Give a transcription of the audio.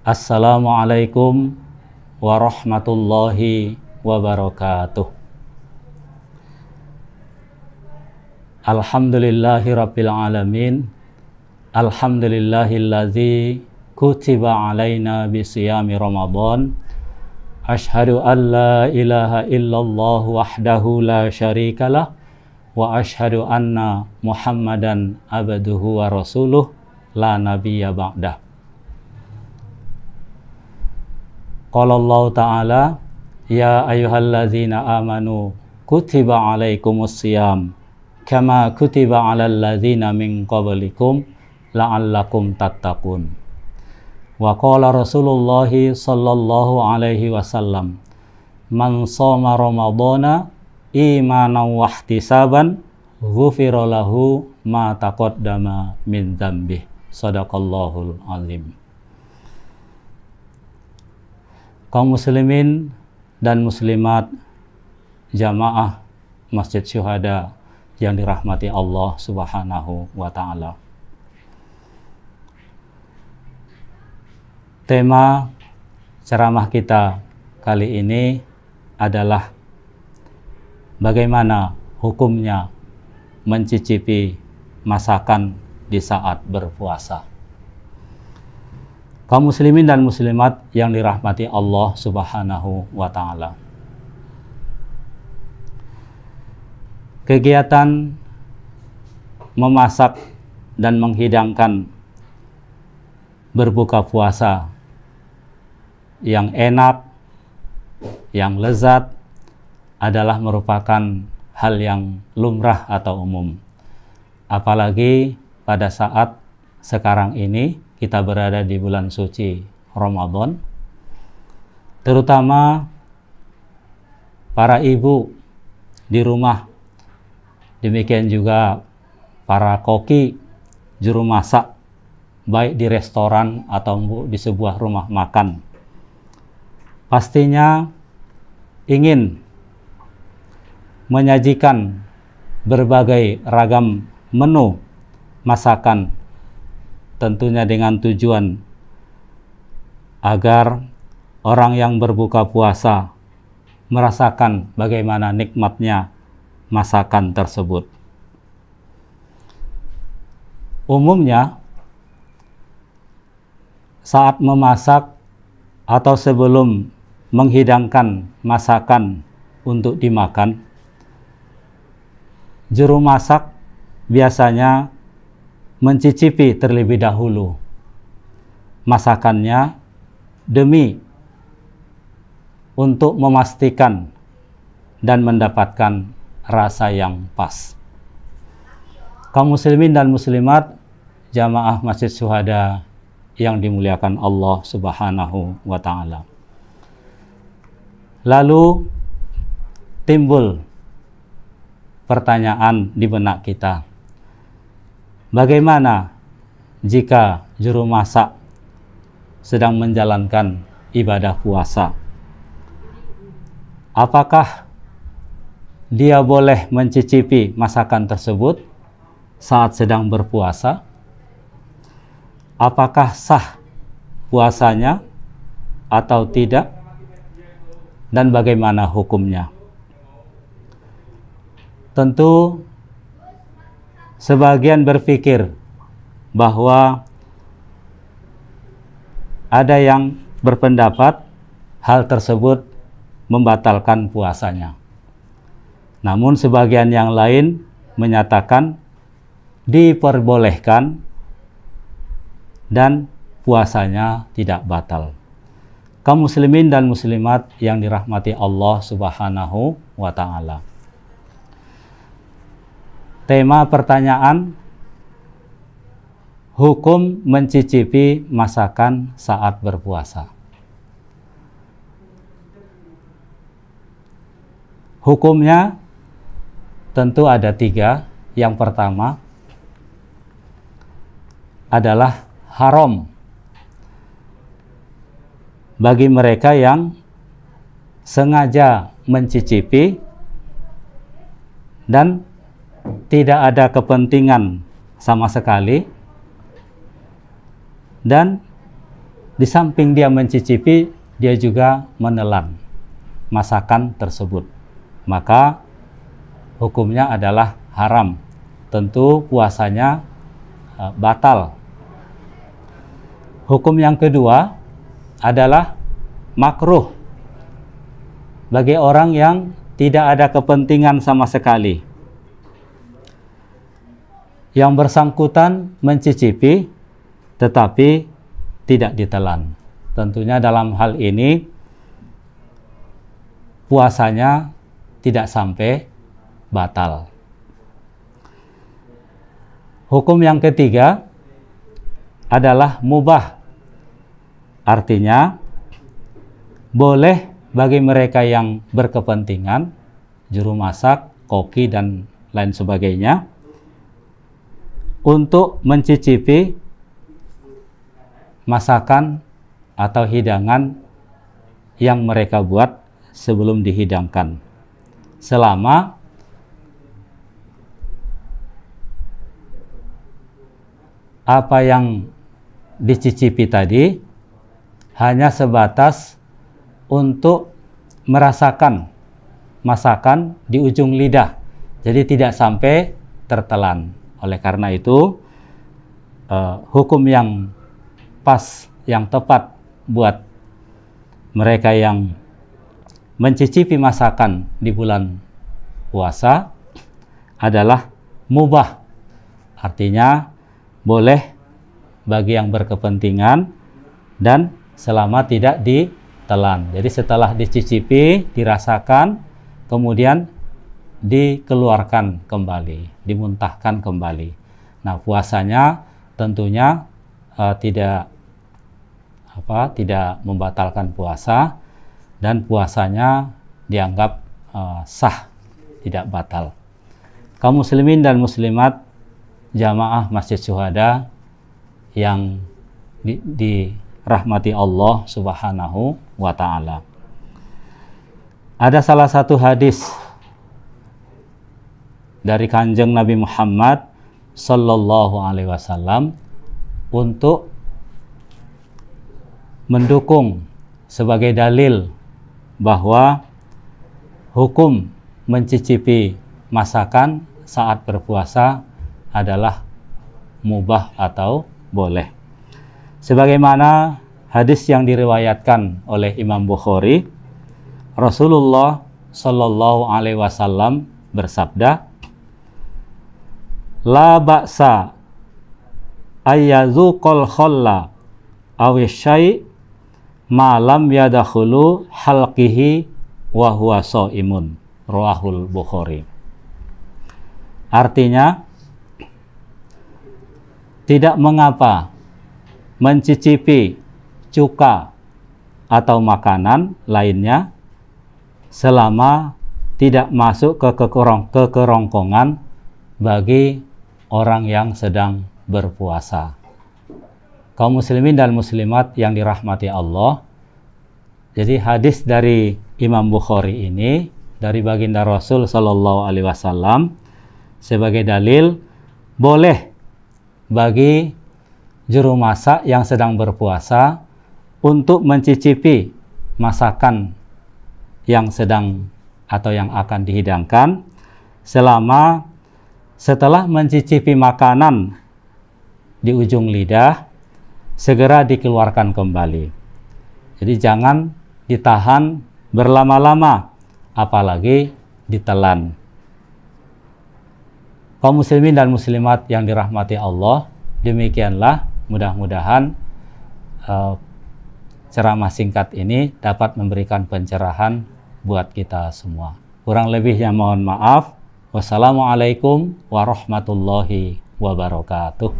Assalamualaikum warahmatullahi wabarakatuh. Alhamdulillahi rabbil alamin. Alhamdulillahillazi kutiba alaina bisiyami Ramadan. Ashhadu an la ilaha illallah wahdahu la syarikalah wa ashhadu anna Muhammadan abduhu wa rasuluh la nabiyya ba'dah. Qala Allah Ta'ala, ya ayyuhallazina amanu kutiba alaikumus siyam kama kutiba alal ladzina min qablikum la'allakum tattaqun. Wa qala Rasulullah sallallahu alaihi wasallam, man shoma ramadhana imanan wa ihtisaban ghufira lahu ma taqaddama min dzambih. Shadaqallahul azim. Kaum muslimin dan muslimat jamaah Masjid Syuhada yang dirahmati Allah Subhanahu wa ta'ala. Tema ceramah kita kali ini adalah bagaimana hukumnya mencicipi masakan di saat berpuasa. Kaum muslimin dan muslimat yang dirahmati Allah Subhanahu wa ta'ala. Kegiatan memasak dan menghidangkan berbuka puasa yang enak, yang lezat adalah merupakan hal yang lumrah atau umum. Apalagi pada saat sekarang ini kita berada di bulan suci Ramadan, terutama para ibu di rumah, demikian juga para koki, juru masak, baik di restoran atau di sebuah rumah makan, pastinya ingin menyajikan berbagai ragam menu masakan, tentunya dengan tujuan agar orang yang berbuka puasa merasakan bagaimana nikmatnya masakan tersebut. Umumnya saat memasak atau sebelum menghidangkan masakan untuk dimakan, juru masak biasanya mencicipi terlebih dahulu masakannya demi untuk memastikan dan mendapatkan rasa yang pas. Kaum muslimin dan muslimat jamaah Masjid Syuhada yang dimuliakan Allah Subhanahu wa ta'ala. Lalu timbul pertanyaan di benak kita, bagaimana jika juru masak sedang menjalankan ibadah puasa? Apakah dia boleh mencicipi masakan tersebut saat sedang berpuasa? Apakah sah puasanya atau tidak? Dan bagaimana hukumnya? Tentu sebagian berpikir bahwa ada yang berpendapat hal tersebut membatalkan puasanya. Namun sebagian yang lain menyatakan diperbolehkan dan puasanya tidak batal. Kaum muslimin dan muslimat yang dirahmati Allah Subhanahu wa ta'ala. Tema pertanyaan, hukum mencicipi masakan saat berpuasa. Hukumnya tentu ada 3. Yang pertama adalah haram bagi mereka yang sengaja mencicipi dan tidak ada kepentingan sama sekali, dan di samping dia mencicipi, dia juga menelan masakan tersebut. Maka hukumnya adalah haram. Tentu puasanya batal. Hukum yang kedua adalah makruh bagi orang yang tidak ada kepentingan sama sekali. Yang bersangkutan mencicipi tetapi tidak ditelan. Tentunya dalam hal ini puasanya tidak sampai batal. Hukum yang ketiga adalah mubah. Artinya boleh bagi mereka yang berkepentingan, juru masak, koki dan lain sebagainya, untuk mencicipi masakan atau hidangan yang mereka buat sebelum dihidangkan, selama apa yang dicicipi tadi hanya sebatas untuk merasakan masakan di ujung lidah, jadi tidak sampai tertelan. Oleh karena itu hukum yang pas, yang tepat buat mereka yang mencicipi masakan di bulan puasa adalah mubah. Artinya boleh bagi yang berkepentingan dan selama tidak ditelan. Jadi setelah dicicipi, dirasakan, kemudian dikeluarkan kembali, dimuntahkan kembali. Nah, puasanya tentunya tidak membatalkan puasa, dan puasanya dianggap sah, tidak batal. Kaum muslimin dan muslimat jamaah Masjid Syuhada yang dirahmati Allah Subhanahu wa ta'ala. Ada salah satu hadis dari Kanjeng Nabi Muhammad Sallallahu Alaihi Wasallam untuk mendukung sebagai dalil bahwa hukum mencicipi masakan saat berpuasa adalah mubah atau boleh. Sebagaimana hadis yang diriwayatkan oleh Imam Bukhari, Rasulullah Sallallahu Alaihi Wasallam bersabda, la ba'sa ayyazuqal khalla awisyai ma lam yadakhulu halqihi wa huwa shaimun, rawahul Bukhari. Artinya, tidak mengapa mencicipi cuka atau makanan lainnya selama tidak masuk ke kerongkongan bagi orang yang sedang berpuasa. Kaum muslimin dan muslimat yang dirahmati Allah, jadi hadis dari Imam Bukhari ini dari baginda Rasul Sallallahu Alaihi Wasallam sebagai dalil boleh bagi juru masak yang sedang berpuasa untuk mencicipi masakan yang sedang atau yang akan dihidangkan, selama setelah mencicipi makanan di ujung lidah segera dikeluarkan kembali. Jadi jangan ditahan berlama-lama, apalagi ditelan. Kaum muslimin dan muslimat yang dirahmati Allah, demikianlah mudah-mudahan ceramah singkat ini dapat memberikan pencerahan buat kita semua. Kurang lebihnya mohon maaf. Wassalamualaikum warahmatullahi wabarakatuh.